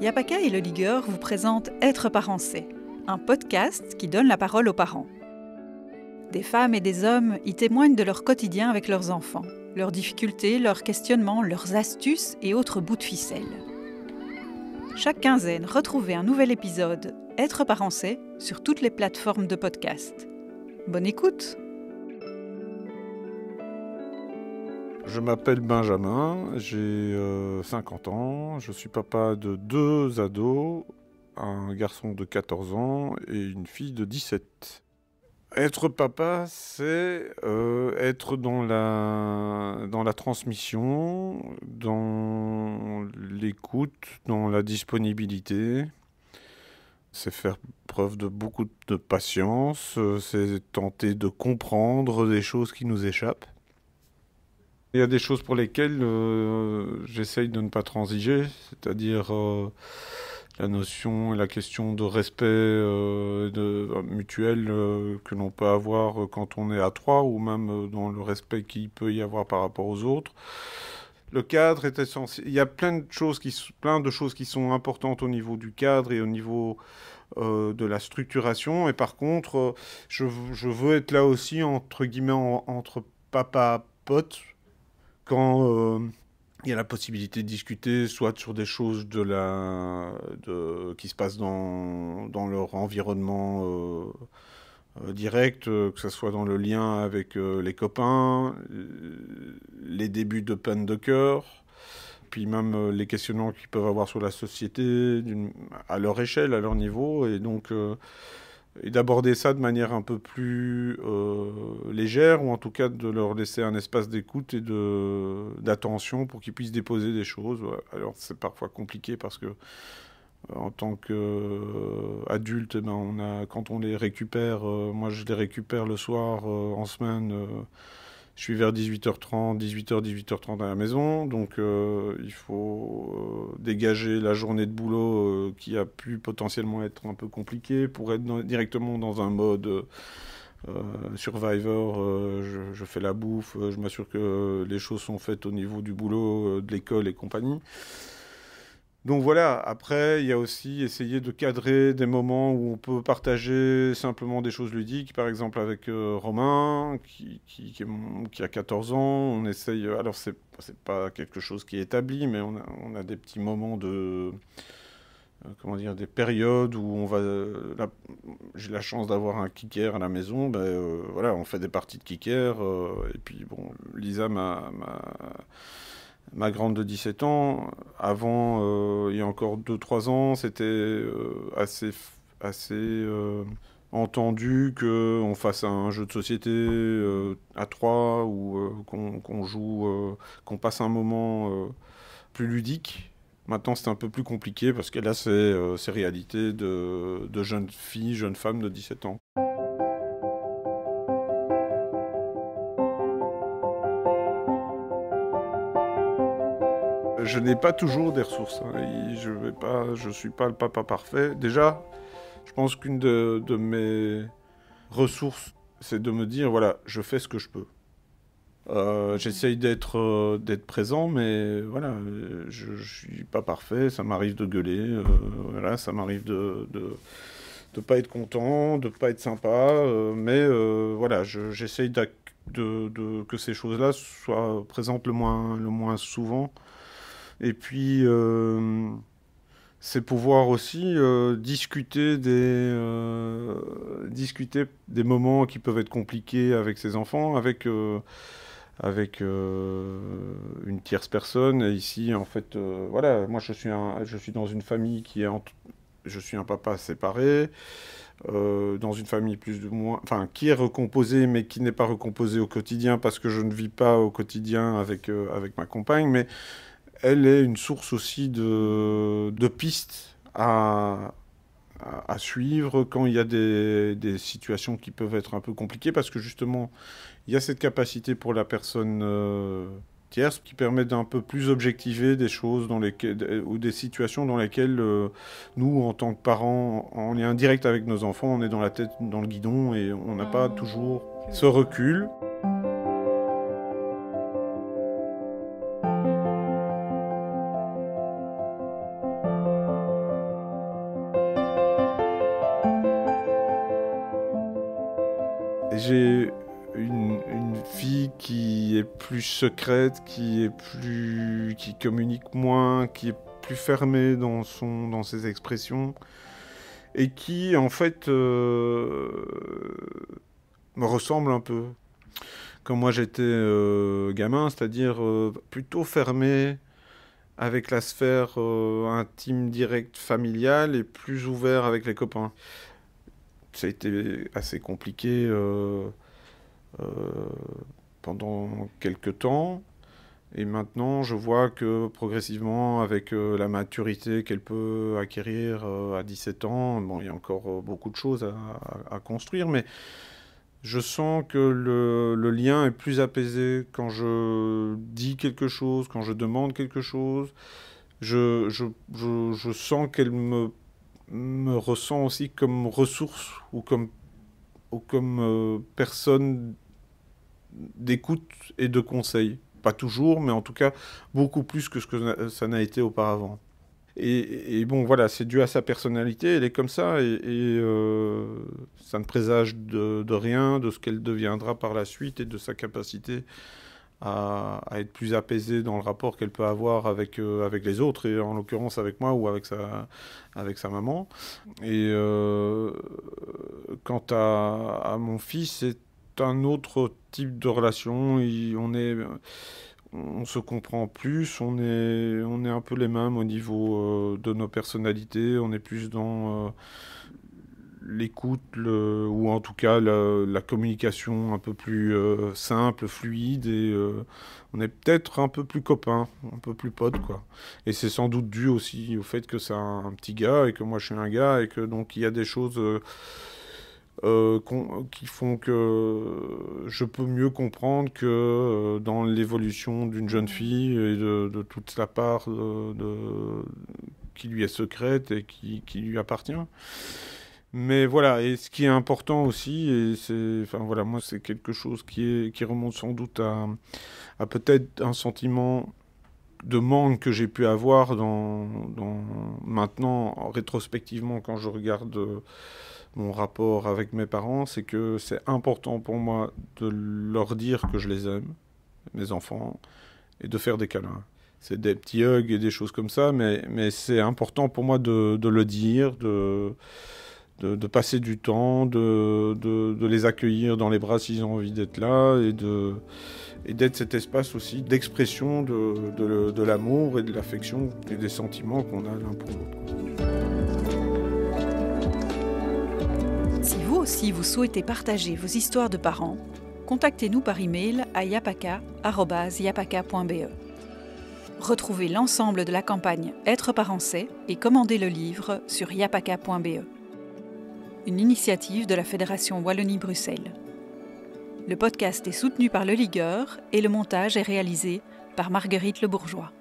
Yapaka et le Ligueur vous présentent Être parent c'est, un podcast qui donne la parole aux parents. Des femmes et des hommes y témoignent de leur quotidien avec leurs enfants, leurs difficultés, leurs questionnements, leurs astuces et autres bouts de ficelle. Chaque quinzaine, retrouvez un nouvel épisode Être parent c'est sur toutes les plateformes de podcast. Bonne écoute! Je m'appelle Benjamin, j'ai 50 ans, je suis papa de 2 ados, un garçon de 14 ans et une fille de 17. Être papa, c'est être dans la transmission, dans l'écoute, dans la disponibilité. C'est faire preuve de beaucoup de patience, c'est tenter de comprendre des choses qui nous échappent. Il y a des choses pour lesquelles j'essaye de ne pas transiger, c'est-à-dire la notion et la question de respect mutuel que l'on peut avoir quand on est à 3 ou même dans le respect qu'il peut y avoir par rapport aux autres. Le cadre est essentiel. Il y a plein de choses qui sont importantes au niveau du cadre et au niveau de la structuration. Et par contre, je veux être là aussi, entre guillemets, entre papa potes, quand il y a la possibilité de discuter soit sur des choses qui se passent dans leur environnement direct, que ce soit dans le lien avec les copains, les débuts de peine de cœur, puis même les questionnements qu'ils peuvent avoir sur la société à leur échelle, à leur niveau, et donc et d'aborder ça de manière un peu plus légère, ou en tout cas de leur laisser un espace d'écoute et d'attention pour qu'ils puissent déposer des choses. Alors c'est parfois compliqué parce que en tant qu'adulte, quand on les récupère, moi je les récupère le soir en semaine, je suis vers 18h30, 18h30 à la maison, donc il faut dégager la journée de boulot qui a pu potentiellement être un peu compliquée pour être directement dans un mode Survivor. Je fais la bouffe, je m'assure que les choses sont faites au niveau du boulot, de l'école et compagnie. Donc voilà, après, il y a aussi essayer de cadrer des moments où on peut partager simplement des choses ludiques. Par exemple, avec Romain, qui a 14 ans, on essaye... Alors, c'est pas quelque chose qui est établi, mais on a des petits moments des périodes où on va... j'ai la chance d'avoir un kicker à la maison. Voilà, on fait des parties de kicker. Et puis, bon, Lisa, ma grande de 17 ans, avant, il y a encore 2-3 ans, c'était assez entendu qu'on fasse un jeu de société à 3 ou qu'on joue, qu'on passe un moment plus ludique. Maintenant, c'est un peu plus compliqué parce que là, c'est réalité de jeunes filles, jeunes femmes de 17 ans. Je n'ai pas toujours des ressources. Je suis pas le papa parfait. Déjà, je pense qu'une de mes ressources, c'est de me dire, voilà, je fais ce que je peux. J'essaye d'être présent, mais voilà, je suis pas parfait. Ça m'arrive de gueuler, voilà, ça m'arrive de pas être content, de pas être sympa, mais voilà, j'essaye que ces choses-là soient présentes le moins souvent. Et puis, c'est pouvoir aussi discuter des moments qui peuvent être compliqués avec ses enfants, avec une tierce personne. Et ici, en fait, voilà, moi je suis dans une famille je suis un papa séparé, dans une famille plus ou moins, enfin, qui est recomposée, mais qui n'est pas recomposée au quotidien parce que je ne vis pas au quotidien avec ma compagne, mais elle est une source aussi de pistes à suivre quand il y a des situations qui peuvent être un peu compliquées, parce que justement, il y a cette capacité pour la personne tierce qui permet d'un peu plus objectiver des choses ou des situations dans lesquelles nous, en tant que parents, en lien direct avec nos enfants, on est dans la tête dans le guidon et on n'a pas toujours ce recul. J'ai une fille qui est plus secrète, qui communique moins, qui est plus fermée dans ses expressions, et qui, en fait, me ressemble un peu. Quand moi j'étais gamin, c'est-à-dire plutôt fermé avec la sphère intime, directe, familiale, et plus ouvert avec les copains. Ça a été assez compliqué pendant quelques temps. Et maintenant, je vois que progressivement, avec la maturité qu'elle peut acquérir à 17 ans, bon, il y a encore beaucoup de choses à construire, mais je sens que le lien est plus apaisé quand je dis quelque chose, quand je demande quelque chose. Je sens qu'elle me ressent aussi comme ressource ou comme personne d'écoute et de conseil. Pas toujours, mais en tout cas beaucoup plus que ce que ça n'a été auparavant. Et bon, voilà, c'est dû à sa personnalité, elle est comme ça, et ça ne présage de rien, de ce qu'elle deviendra par la suite et de sa capacité à être plus apaisée dans le rapport qu'elle peut avoir avec les autres, et en l'occurrence avec moi ou avec sa maman. Et quant à mon fils, c'est un autre type de relation. On se comprend plus, on est un peu les mêmes au niveau de nos personnalités, on est plus dans l'écoute, ou en tout cas la communication un peu plus simple, fluide, et on est peut-être un peu plus copains, un peu plus potes, quoi. Et c'est sans doute dû aussi au fait que c'est un petit gars et que moi je suis un gars, et que donc il y a des choses qui font que je peux mieux comprendre que dans l'évolution d'une jeune fille et de toute sa part qui lui est secrète et qui lui appartient. Mais voilà, et ce qui est important aussi, et moi c'est quelque chose qui remonte sans doute à peut-être un sentiment de manque que j'ai pu avoir maintenant, rétrospectivement, quand je regarde mon rapport avec mes parents, c'est que c'est important pour moi de leur dire que je les aime, mes enfants, et de faire des câlins. C'est des petits hugs et des choses comme ça, mais c'est important pour moi de le dire, de passer du temps, de les accueillir dans les bras s'ils ont envie d'être là, et d'être cet espace aussi d'expression de l'amour et de l'affection et des sentiments qu'on a l'un pour l'autre. Si vous aussi vous souhaitez partager vos histoires de parents, contactez-nous par email à yapaka@yapaka.be. Retrouvez l'ensemble de la campagne Être parent c'est et commandez le livre sur yapaka.be. Une initiative de la Fédération Wallonie-Bruxelles. Le podcast est soutenu par Le Ligueur et le montage est réalisé par Marguerite Le Bourgeois.